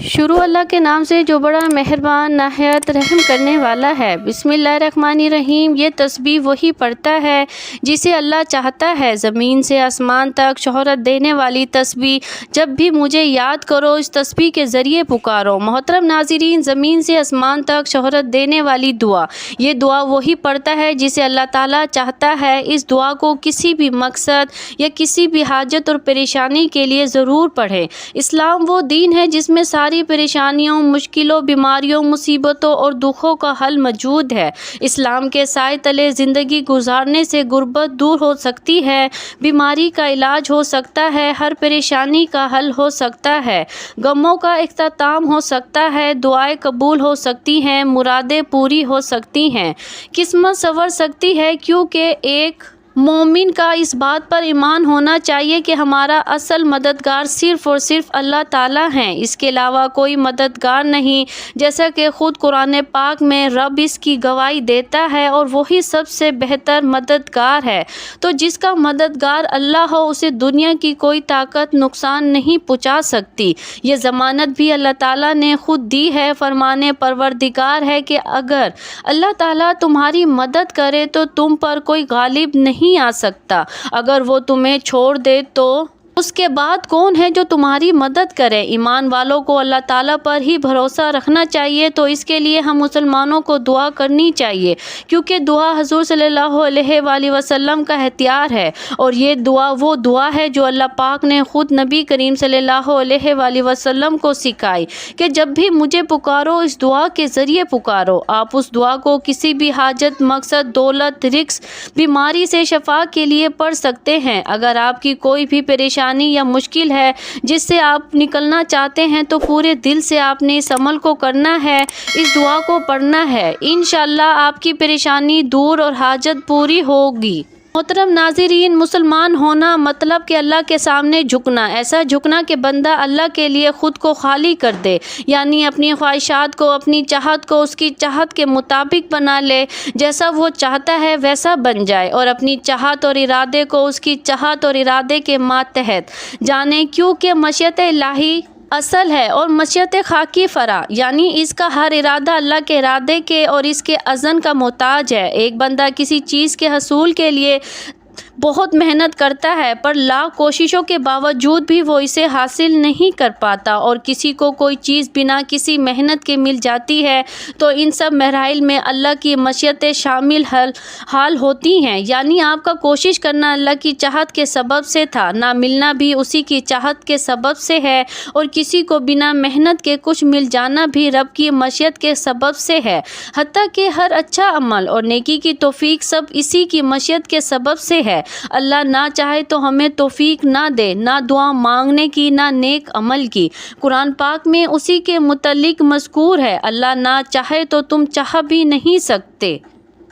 شروع اللہ کے نام سے جو بڑا مہربان نہایت رحم کرنے والا ہے۔ بسم اللہ الرحمن الرحیم۔ یہ تسبیح وہی پڑھتا ہے جسے اللہ چاہتا ہے۔ زمین سے آسمان تک شہرت دینے والی تسبیح، جب بھی مجھے یاد کرو اس تسبیح کے ذریعے پکارو۔ محترم ناظرین، زمین سے آسمان تک شہرت دینے والی دعا، یہ دعا وہی پڑھتا ہے جسے اللہ تعالیٰ چاہتا ہے۔ اس دعا کو کسی بھی مقصد یا کسی بھی حاجت اور پریشانی کے لیے ضرور پڑھیں۔ اسلام وہ دین ہے جس میں ساری پریشانیوں، مشکلوں، بیماریوں، مصیبتوں اور دکھوں کا حل موجود ہے۔ اسلام کے سائے تلے زندگی گزارنے سے غربت دور ہو سکتی ہے، بیماری کا علاج ہو سکتا ہے، ہر پریشانی کا حل ہو سکتا ہے، غموں کا اختتام ہو سکتا ہے، دعائیں قبول ہو سکتی ہیں، مرادیں پوری ہو سکتی ہیں، قسمت سنور سکتی ہے، کیونکہ ایک مومن کا اس بات پر ایمان ہونا چاہیے کہ ہمارا اصل مددگار صرف اور صرف اللہ تعالیٰ ہیں، اس کے علاوہ کوئی مددگار نہیں، جیسا کہ خود قرآن پاک میں رب اس کی گواہی دیتا ہے، اور وہی سب سے بہتر مددگار ہے۔ تو جس کا مددگار اللہ ہو اسے دنیا کی کوئی طاقت نقصان نہیں پہنچا سکتی۔ یہ ضمانت بھی اللہ تعالیٰ نے خود دی ہے، فرمانے پروردگار ہے کہ اگر اللہ تعالیٰ تمہاری مدد کرے تو تم پر کوئی غالب نہیں آ سکتا، اگر وہ تمہیں چھوڑ دے تو اس کے بعد کون ہے جو تمہاری مدد کرے۔ ایمان والوں کو اللہ تعالیٰ پر ہی بھروسہ رکھنا چاہیے، تو اس کے لیے ہم مسلمانوں کو دعا کرنی چاہیے، کیونکہ دعا حضور صلی اللہ علیہ وآلہ وسلم کا ہتھیار ہے، اور یہ دعا وہ دعا ہے جو اللہ پاک نے خود نبی کریم صلی اللہ علیہ وآلہ وسلم کو سکھائی کہ جب بھی مجھے پکارو اس دعا کے ذریعے پکارو۔ آپ اس دعا کو کسی بھی حاجت، مقصد، دولت، رزق، بیماری سے شفا کے لیے پڑھ سکتے ہیں۔ اگر آپ کی کوئی بھی پریشانی یا مشکل ہے جس سے آپ نکلنا چاہتے ہیں تو پورے دل سے آپ نے اس عمل کو کرنا ہے، اس دعا کو پڑھنا ہے۔ انشاءاللہ آپ کی پریشانی دور اور حاجت پوری ہوگی۔ محترم ناظرین، مسلمان ہونا مطلب کہ اللہ کے سامنے جھکنا، ایسا جھکنا کہ بندہ اللہ کے لیے خود کو خالی کر دے، یعنی اپنی خواہشات کو، اپنی چاہت کو اس کی چاہت کے مطابق بنا لے، جیسا وہ چاہتا ہے ویسا بن جائے، اور اپنی چاہت اور ارادے کو اس کی چاہت اور ارادے کے ماتحت جانے، کیونکہ مشیت الہی اصل ہے اور مشیت خاکی فرع، یعنی اس کا ہر ارادہ اللہ کے ارادے کے اور اس کے اذن کا محتاج ہے۔ ایک بندہ کسی چیز کے حصول کے لیے بہت محنت کرتا ہے، پر لاکھ کوششوں کے باوجود بھی وہ اسے حاصل نہیں کر پاتا، اور کسی کو کوئی چیز بنا کسی محنت کے مل جاتی ہے، تو ان سب مراحل میں اللہ کی مشیتیں شامل حال ہوتی ہیں، یعنی آپ کا کوشش کرنا اللہ کی چاہت کے سبب سے تھا، نہ ملنا بھی اسی کی چاہت کے سبب سے ہے، اور کسی کو بنا محنت کے کچھ مل جانا بھی رب کی مشیت کے سبب سے ہے، حتیٰ کہ ہر اچھا عمل اور نیکی کی توفیق سب اسی کی مشیت کے سبب سے ہے۔ اللہ نہ چاہے تو ہمیں توفیق نہ دے، نہ دعا مانگنے کی، نہ نیک عمل کی۔ قرآن پاک میں اسی کے متعلق مذکور ہے، اللہ نہ چاہے تو تم چاہ بھی نہیں سکتے۔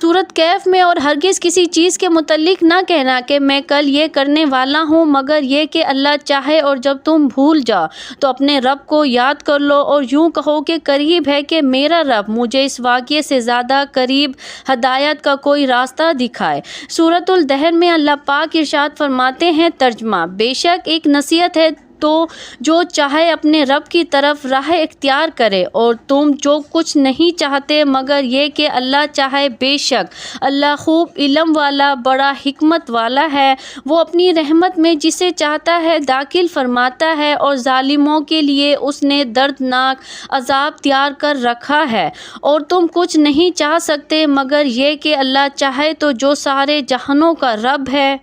سورۃ کہف میں، اور ہرگز کسی چیز کے متعلق نہ کہنا کہ میں کل یہ کرنے والا ہوں، مگر یہ کہ اللہ چاہے، اور جب تم بھول جاؤ تو اپنے رب کو یاد کر لو، اور یوں کہو کہ قریب ہے کہ میرا رب مجھے اس واقعے سے زیادہ قریب ہدایت کا کوئی راستہ دکھائے۔ سورۃ الدہر میں اللہ پاک ارشاد فرماتے ہیں، ترجمہ: بے شک ایک نصیحت ہے تو جو چاہے اپنے رب کی طرف راہ اختیار کرے، اور تم جو کچھ نہیں چاہتے مگر یہ کہ اللہ چاہے، بے شک اللہ خوب علم والا، بڑا حکمت والا ہے، وہ اپنی رحمت میں جسے چاہتا ہے داخل فرماتا ہے، اور ظالموں کے لیے اس نے دردناک عذاب تیار کر رکھا ہے۔ اور تم کچھ نہیں چاہ سکتے مگر یہ کہ اللہ چاہے، تو جو سارے جہانوں کا رب ہے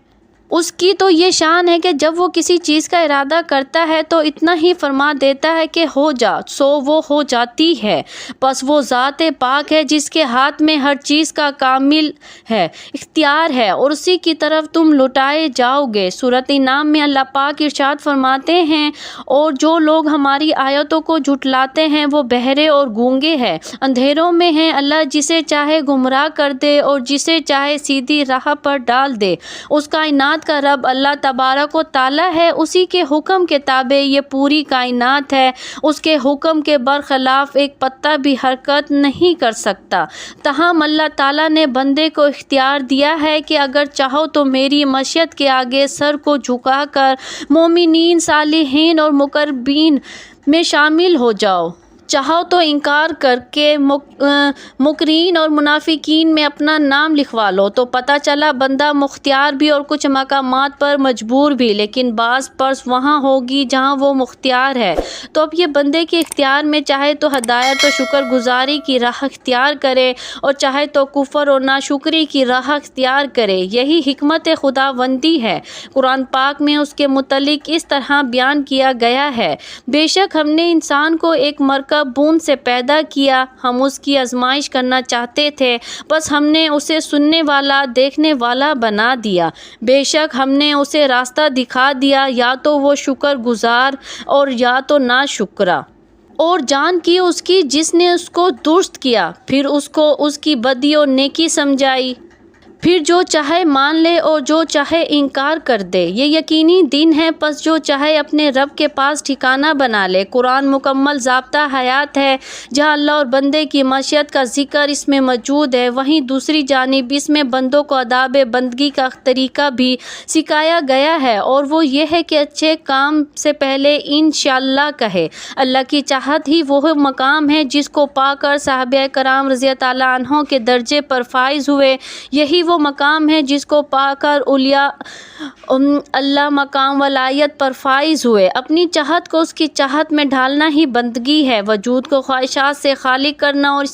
اس کی تو یہ شان ہے کہ جب وہ کسی چیز کا ارادہ کرتا ہے تو اتنا ہی فرما دیتا ہے کہ ہو جا، سو وہ ہو جاتی ہے۔ بس وہ ذات پاک ہے جس کے ہاتھ میں ہر چیز کا کامل ہے، اختیار ہے، اور اسی کی طرف تم لوٹائے جاؤ گے۔ سورۃ انعام میں اللہ پاک ارشاد فرماتے ہیں، اور جو لوگ ہماری آیتوں کو جھٹلاتے ہیں وہ بہرے اور گونگے ہیں، اندھیروں میں ہیں، اللہ جسے چاہے گمراہ کر دے اور جسے چاہے سیدھی راہ پر ڈال دے۔ اس کائنات کا رب اللہ تبارک و تعالی ہے، اسی کے حکم کے تابع یہ پوری کائنات ہے، اس کے حکم کے برخلاف ایک پتا بھی حرکت نہیں کر سکتا۔ تاہم اللہ تعالیٰ نے بندے کو اختیار دیا ہے کہ اگر چاہو تو میری مشیت کے آگے سر کو جھکا کر مومنین، صالحین اور مقربین میں شامل ہو جاؤ۔ چاہو تو انکار کر کے مکرین اور منافقین میں اپنا نام لکھوا لو۔ تو پتہ چلا بندہ مختار بھی اور کچھ مقامات پر مجبور بھی، لیکن بعض پرس وہاں ہوگی جہاں وہ مختار ہے۔ تو اب یہ بندے کے اختیار میں، چاہے تو ہدایت و شکر گزاری کی راہ اختیار کرے اور چاہے تو کفر اور ناشکری کی راہ اختیار کرے۔ یہی حکمت خداوندی ہے۔ قرآن پاک میں اس کے متعلق اس طرح بیان کیا گیا ہے: بے شک ہم نے انسان کو ایک مرکب بوند سے پیدا کیا، ہم اس کی آزمائش کرنا چاہتے تھے، بس ہم نے اسے سننے والا، دیکھنے والا بنا دیا۔ بے شک ہم نے اسے راستہ دکھا دیا، یا تو وہ شکر گزار اور یا تو ناشکرا۔ اور جان کی اس کی جس نے اس کو درست کیا، پھر اس کو اس کی بدی اور نیکی سمجھائی، پھر جو چاہے مان لے اور جو چاہے انکار کر دے۔ یہ یقینی دن ہے، پس جو چاہے اپنے رب کے پاس ٹھکانہ بنا لے۔ قرآن مکمل ضابطہ حیات ہے۔ جہاں اللہ اور بندے کی معیشت کا ذکر اس میں موجود ہے، وہیں دوسری جانب اس میں بندوں کو آداب بندگی کا طریقہ بھی سکھایا گیا ہے، اور وہ یہ ہے کہ اچھے کام سے پہلے انشاءاللہ کہے۔ اللہ کی چاہت ہی وہ مقام ہے جس کو پا کر صحابہ کرام رضی اللہ عنہ کے درجے پر فائز ہوئے۔ یہی وہ مقام ہے جس کو پا کر اولیاء اللہ مقام ولایت پر فائز ہوئے۔ اپنی چاہت کو اس کی چاہت میں ڈھالنا ہی بندگی ہے۔ وجود کو خواہشات سے خالی کرنا اور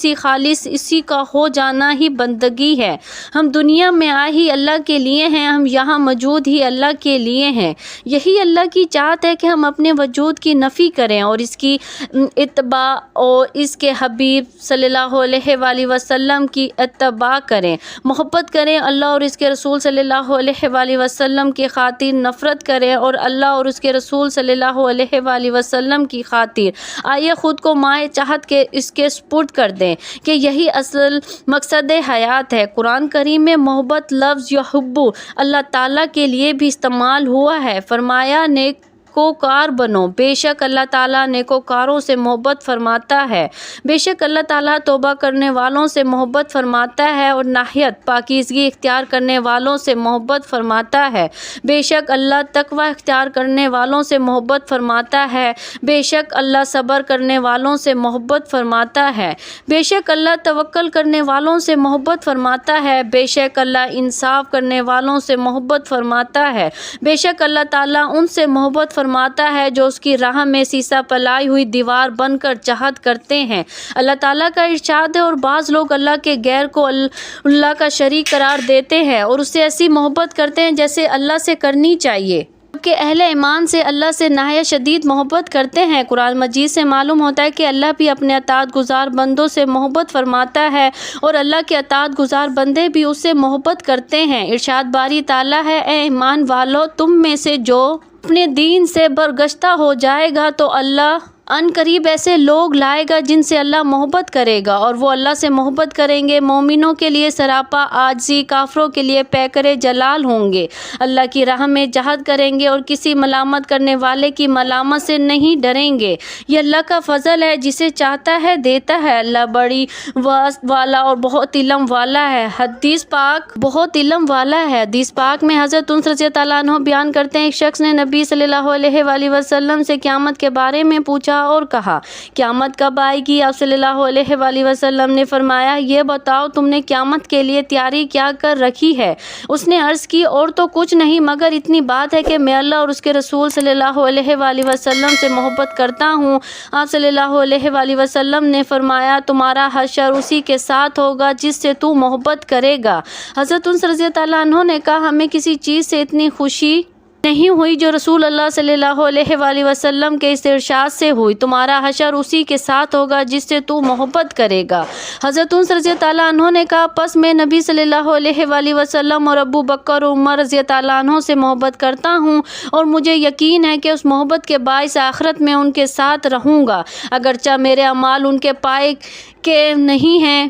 اسی کا ہو جانا ہی بندگی ہے۔ ہم دنیا میں آئے ہی اللہ کے لیے ہیں، ہم یہاں موجود ہی اللہ کے لیے ہیں۔ یہی اللہ کی چاہت ہے کہ ہم اپنے وجود کی نفی کریں اور اس کی اتباع اور اس کے حبیب صلی اللہ علیہ وآلہ وسلم کی اتباع کریں، محبت کریں، اللہ اور اس کے رسول صلی اللہ علیہ وآلہ وسلم کی خاطر نفرت کریں اور اللہ اور اس کے رسول صلی اللہ علیہ وآلہ وسلم کی خاطر آئیے خود کو مائے چاہت کے اس کے سپرد کر دیں کہ یہی اصل مقصد حیات ہے۔ قرآن کریم میں محبت لفظ یحبو اللہ تعالیٰ کے لیے بھی استعمال ہوا ہے۔ فرمایا نیکوکار بنو، بے شک اللہ تعالیٰ نیکوکاروں سے محبت فرماتا ہے۔ بے شک اللہ تعالیٰ توبہ کرنے والوں سے محبت فرماتا ہے اور نہایت پاکیزگی اختیار کرنے والوں سے محبت فرماتا ہے۔ بے شک اللہ تقوی اختیار کرنے والوں سے محبت فرماتا ہے۔ بے شک اللہ صبر کرنے والوں سے محبت فرماتا ہے۔ بے شک اللہ توکل کرنے والوں سے محبت فرماتا ہے۔ بے شک اللہ انصاف کرنے والوں سے محبت فرماتا ہے۔ بے شک اللہ تعالیٰ ان سے محبت فرماتا ہے جو اس کی راہ میں سیسا پلائی ہوئی دیوار بن کر چاہت کرتے ہیں۔ اللہ تعالیٰ کا ارشاد ہے: اور بعض لوگ اللہ کے غیر کو اللہ کا شریک قرار دیتے ہیں اور اس سے ایسی محبت کرتے ہیں جیسے اللہ سے کرنی چاہیے، کہ اہل ایمان سے اللہ سے نہایت شدید محبت کرتے ہیں۔ قرآن مجید سے معلوم ہوتا ہے کہ اللہ بھی اپنے اطاعت گزار بندوں سے محبت فرماتا ہے اور اللہ کے اطاعت گزار بندے بھی اس سے محبت کرتے ہیں۔ ارشاد باری تعالیٰ ہے: اے ایمان والو، تم میں سے جو اپنے دین سے برگشتہ ہو جائے گا تو اللہ ان قریب ایسے لوگ لائے گا جن سے اللہ محبت کرے گا اور وہ اللہ سے محبت کریں گے۔ مومنوں کے لیے سراپا عاجزی، کافروں کے لیے پیکر جلال ہوں گے۔ اللہ کی راہ میں جہاد کریں گے اور کسی ملامت کرنے والے کی ملامت سے نہیں ڈریں گے۔ یہ اللہ کا فضل ہے، جسے چاہتا ہے دیتا ہے۔ اللہ بڑی وسعت والا اور بہت علم والا ہے۔ حدیث پاک بہت علم والا ہے۔ حدیث پاک میں حضرت انس رضی اللہ عنہ بیان کرتے ہیں: ایک شخص نے نبی صلی اللہ علیہ وآلہ وسلم سے قیامت کے بارے میں پوچھا اور کہا: قیامت کب آئے گی؟ آپ صلی اللہ علیہ وآلہ وسلم نے فرمایا: یہ بتاؤ تم نے قیامت کے لیے تیاری کیا کر رکھی ہے؟ اس نے عرض کی: اور تو کچھ نہیں مگر اتنی بات ہے کہ میں اللہ اور اس کے رسول صلی اللہ علیہ وآلہ وسلم سے محبت کرتا ہوں۔ آپ صلی اللہ علیہ وآلہ وسلم نے فرمایا: تمہارا حشر اسی کے ساتھ ہوگا جس سے تو محبت کرے گا۔ حضرت انس رضی اللہ عنہ نے کہا: ہمیں کسی چیز سے اتنی خوشی نہیں ہوئی جو رسول اللہ صلی اللہ علیہ وآلہ وسلم کے اس ارشاد سے ہوئی: تمہارا حشر اسی کے ساتھ ہوگا جس سے تو محبت کرے گا۔ حضرت انس رضی اللہ عنہ نے کہا: پس میں نبی صلی اللہ علیہ وآلہ وسلم اور ابو بکر اور عمر رضی اللہ عنہ سے محبت کرتا ہوں اور مجھے یقین ہے کہ اس محبت کے باعث آخرت میں ان کے ساتھ رہوں گا، اگرچہ میرے اعمال ان کے پائے کے نہیں ہیں۔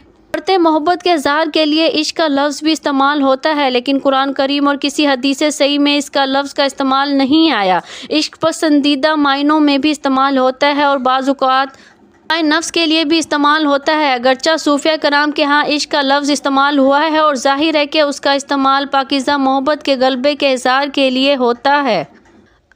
محبت کے اظہار کے لیے عشق کا لفظ بھی استعمال ہوتا ہے، لیکن قرآن کریم اور کسی حدیث صحیح میں اس کا لفظ کا استعمال نہیں آیا۔ عشق پسندیدہ معنوں میں بھی استعمال ہوتا ہے اور بعض اوقات نفس کے لیے بھی استعمال ہوتا ہے۔ اگرچہ صوفیہ کرام کے ہاں عشق کا لفظ استعمال ہوا ہے اور ظاہر ہے کہ اس کا استعمال پاکیزہ محبت کے غلبے کے اظہار کے لیے ہوتا ہے۔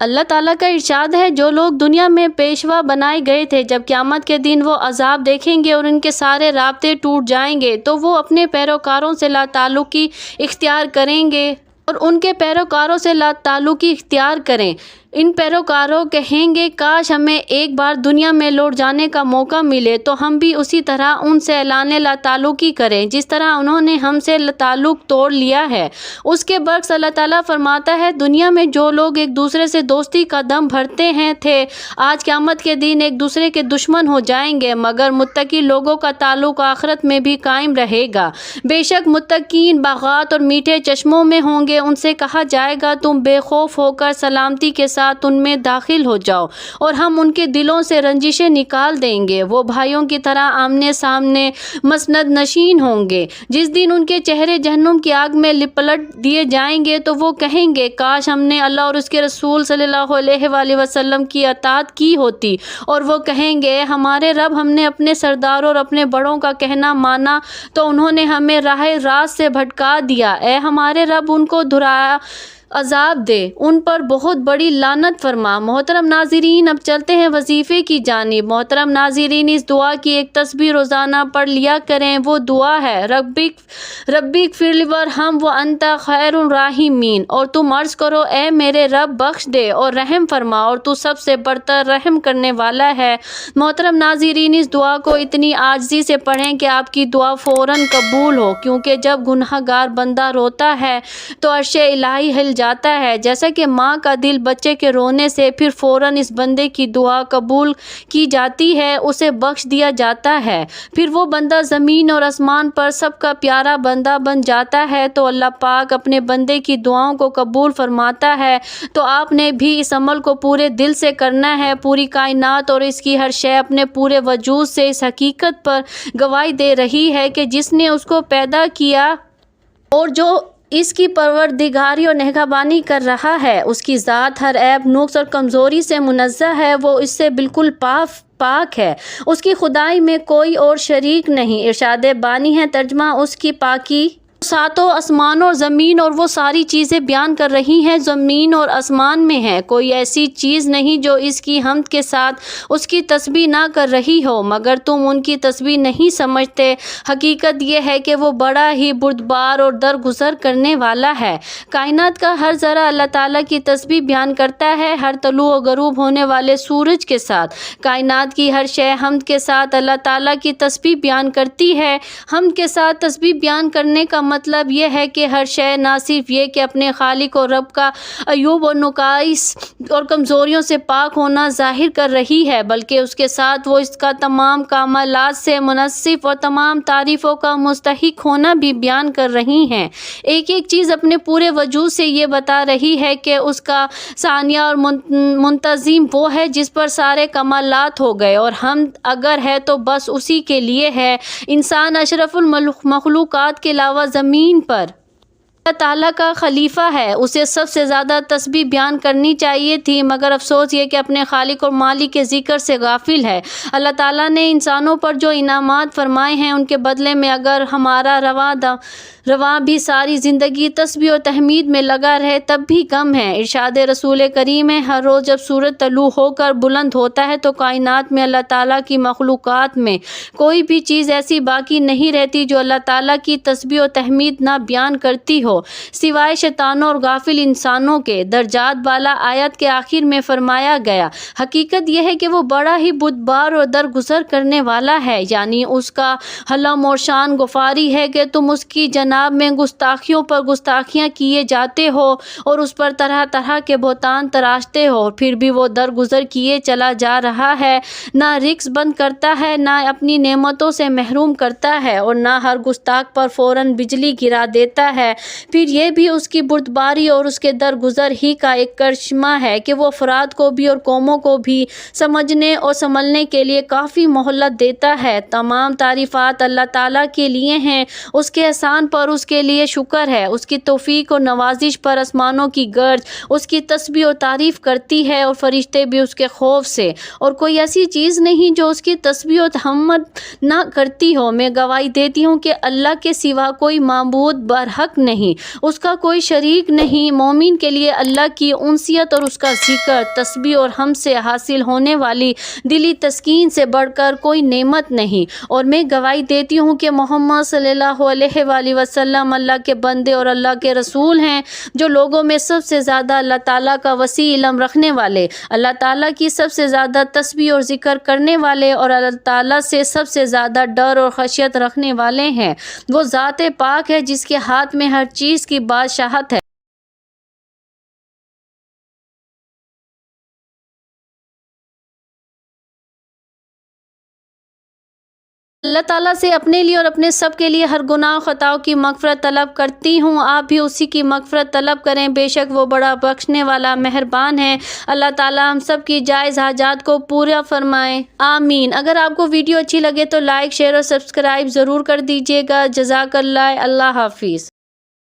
اللہ تعالیٰ کا ارشاد ہے، جو لوگ دنیا میں پیشوا بنائے گئے تھے، جب قیامت کے دن وہ عذاب دیکھیں گے اور ان کے سارے رابطے ٹوٹ جائیں گے تو وہ اپنے پیروکاروں سے لا تعلقی اختیار کریں گے اور ان کے پیروکاروں سے لا تعلقی اختیار کریں۔ ان پیروکاروں کہیں گے، کاش ہمیں ایک بار دنیا میں لوٹ جانے کا موقع ملے تو ہم بھی اسی طرح ان سے اعلان لا تعلقی کریں جس طرح انہوں نے ہم سے تعلق توڑ لیا ہے۔ اس کے برعکس اللہ تعالیٰ فرماتا ہے، دنیا میں جو لوگ ایک دوسرے سے دوستی کا دم بھرتے تھے، آج قیامت کے دن ایک دوسرے کے دشمن ہو جائیں گے، مگر متقی لوگوں کا تعلق آخرت میں بھی قائم رہے گا۔ بے شک متقین باغات اور میٹھے چشموں میں ہوں گے، ان سے کہا جائے گا، تم بے خوف ہو کر سلامتی کے ساتھ ان میں داخل ہو جاؤ اور ہم ان کے دلوں سے رنجشیں نکال دیں گے۔ وہ بھائیوں کی طرح آمنے سامنے مسند نشین ہوں گے۔ جس دن ان کے چہرے جہنم کی آگ میں لپلٹ دیے جائیں گے تو وہ کہیں گے، کاش ہم نے اللہ اور اس کے رسول صلی اللہ علیہ وآلہ وسلم کی اطاعت کی ہوتی۔ اور وہ کہیں گے، ہمارے رب، ہم نے اپنے سرداروں اور اپنے بڑوں کا کہنا مانا تو انہوں نے ہمیں راہ راست سے بھٹکا دیا۔ اے ہمارے رب، ان کو دھرایا عذاب دے، ان پر بہت بڑی لعنت فرما۔ محترم ناظرین، اب چلتے ہیں وظیفے کی جانب۔ محترم ناظرین، اس دعا کی ایک تسبیح روزانہ پڑھ لیا کریں۔ وہ دعا ہے، ربک اغفر لی وارحم وانت خیر الراحمین۔ اور تم عرض کرو، اے میرے رب، بخش دے اور رحم فرما اور تو سب سے برتر رحم کرنے والا ہے۔ محترم ناظرین، اس دعا کو اتنی عاجزی سے پڑھیں کہ آپ کی دعا فوراً قبول ہو، کیونکہ جب گناہ گار بندہ روتا ہے تو عرش الہی ہل جاتا ہے، جیسا کہ ماں کا دل بچے کے رونے سے پھر فوراً اس بندے کی دعا قبول کی جاتی ہے، اسے بخش دیا جاتا ہے، پھر وہ بندہ زمین اور آسمان پر سب کا پیارا بندہ بن جاتا ہے۔ تو اللہ پاک اپنے بندے کی دعاؤں کو قبول فرماتا ہے۔ تو آپ نے بھی اس عمل کو پورے دل سے کرنا ہے۔ پوری کائنات اور اس کی ہر شے اپنے پورے وجود سے اس حقیقت پر گواہی دے رہی ہے کہ جس نے اس کو پیدا کیا اور جو اس کی پروردگاری اور نگہبانی کر رہا ہے، اس کی ذات ہر عیب، نقص اور کمزوری سے منزہ ہے، وہ اس سے بالکل پاک ہے، اس کی خدائی میں کوئی اور شریک نہیں۔ ارشاد بانی ہے، ترجمہ اس کی پاکی ساتوں آسمان اور زمین اور وہ ساری چیزیں بیان کر رہی ہیں زمین اور آسمان میں ہیں، کوئی ایسی چیز نہیں جو اس کی حمد کے ساتھ اس کی تسبیح نہ کر رہی ہو، مگر تم ان کی تسبیح نہیں سمجھتے۔ حقیقت یہ ہے کہ وہ بڑا ہی بردبار اور درگزر کرنے والا ہے۔ کائنات کا ہر ذرہ اللہ تعالیٰ کی تسبیح بیان کرتا ہے، ہر طلوع و غروب ہونے والے سورج کے ساتھ۔ کائنات کی ہر شے حمد کے ساتھ اللہ تعالیٰ کی تسبیح بیان کرتی ہے۔ حمد کے ساتھ تسبیح بیان کرنے کا مطلب یہ ہے کہ ہر شے نہ صرف یہ کہ اپنے خالق اور رب کا عیوب اور نقائص اور کمزوریوں سے پاک ہونا ظاہر کر رہی ہے، بلکہ اس کے ساتھ وہ اس کا تمام کمالات سے منصف اور تمام تعریفوں کا مستحق ہونا بھی بیان کر رہی ہیں۔ ایک ایک چیز اپنے پورے وجود سے یہ بتا رہی ہے کہ اس کا ثانیہ اور منتظم وہ ہے جس پر سارے کمالات ہو گئے، اور حمد اگر ہے تو بس اسی کے لیے ہے۔ انسان اشرف المخلوقات کے علاوہ زمین پر اللہ تعالیٰ کا خلیفہ ہے، اسے سب سے زیادہ تسبیح بیان کرنی چاہیے تھی، مگر افسوس یہ کہ اپنے خالق اور مالک کے ذکر سے غافل ہے۔ اللہ تعالیٰ نے انسانوں پر جو انعامات فرمائے ہیں ان کے بدلے میں اگر ہمارا رواں بھی ساری زندگی تسبیح و تحمید میں لگا رہے تب بھی کم ہے۔ ارشاد رسول کریم ہے، ہر روز جب سورج طلوع ہو کر بلند ہوتا ہے تو کائنات میں اللہ تعالیٰ کی مخلوقات میں کوئی بھی چیز ایسی باقی نہیں رہتی جو اللہ تعالیٰ کی تسبیح و تحمید نہ بیان کرتی ہو، سوائے شیطانوں اور غافل انسانوں کے۔ درجات بالا آیت کے آخر میں فرمایا گیا، حقیقت یہ ہے کہ وہ بڑا ہی بردبار اور درگزر کرنے والا ہے، یعنی اس کا حلم اور شان غفاری ہے کہ تم اس کی جناب میں گستاخیوں پر گستاخیاں کیے جاتے ہو اور اس پر طرح طرح کے بہتان تراشتے ہو، پھر بھی وہ درگزر کیے چلا جا رہا ہے، نہ رزق بند کرتا ہے، نہ اپنی نعمتوں سے محروم کرتا ہے، اور نہ ہر گستاخ پر فوراً بجلی گرا دیتا ہے۔ پھر یہ بھی اس کی بردباری اور اس کے درگزر ہی کا ایک کرشمہ ہے کہ وہ افراد کو بھی اور قوموں کو بھی سمجھنے اور سنبھلنے کے لیے کافی مہلت دیتا ہے۔ تمام تعریفات اللہ تعالیٰ کے لیے ہیں، اس کے احسان پر اس کے لیے شکر ہے، اس کی توفیق اور نوازش پر آسمانوں کی گرج اس کی تسبیح و تعریف کرتی ہے اور فرشتے بھی اس کے خوف سے، اور کوئی ایسی چیز نہیں جو اس کی تسبیح و تحمید نہ کرتی ہو۔ میں گواہی دیتی ہوں کہ اللہ کے سوا کوئی معبود برحق نہیں۔ نہیں، اس کا کوئی شریک نہیں۔ مومن کے لیے اللہ کی انسیت اور اس کا ذکر، تسبیح اور حمد سے حاصل ہونے والی دلی تسکین سے بڑھ کر کوئی نعمت نہیں۔ اور میں گواہی دیتی ہوں کہ محمد صلی اللہ علیہ وآلہ وسلم اللہ کے بندے اور اللہ کے رسول ہیں، جو لوگوں میں سب سے زیادہ اللہ تعالیٰ کا وسیع علم رکھنے والے، اللہ تعالیٰ کی سب سے زیادہ تسبیح اور ذکر کرنے والے اور اللہ تعالیٰ سے سب سے زیادہ ڈر اور خشیت رکھنے والے ہیں۔ وہ ذات پاک ہے جس کے ہاتھ میں ہر چیز کی بادشاہت ہے۔ اللہ تعالیٰ سے اپنے لیے اور اپنے سب کے لیے ہر گناہ و خطاؤں کی مغفرت طلب کرتی ہوں۔ آپ بھی اسی کی مغفرت طلب کریں، بے شک وہ بڑا بخشنے والا مہربان ہے۔ اللہ تعالیٰ ہم سب کی جائز حاجات کو پورا فرمائے، آمین۔ اگر آپ کو ویڈیو اچھی لگے تو لائک، شیئر اور سبسکرائب ضرور کر دیجیے گا۔ جزاک اللہ، اللہ حافظ۔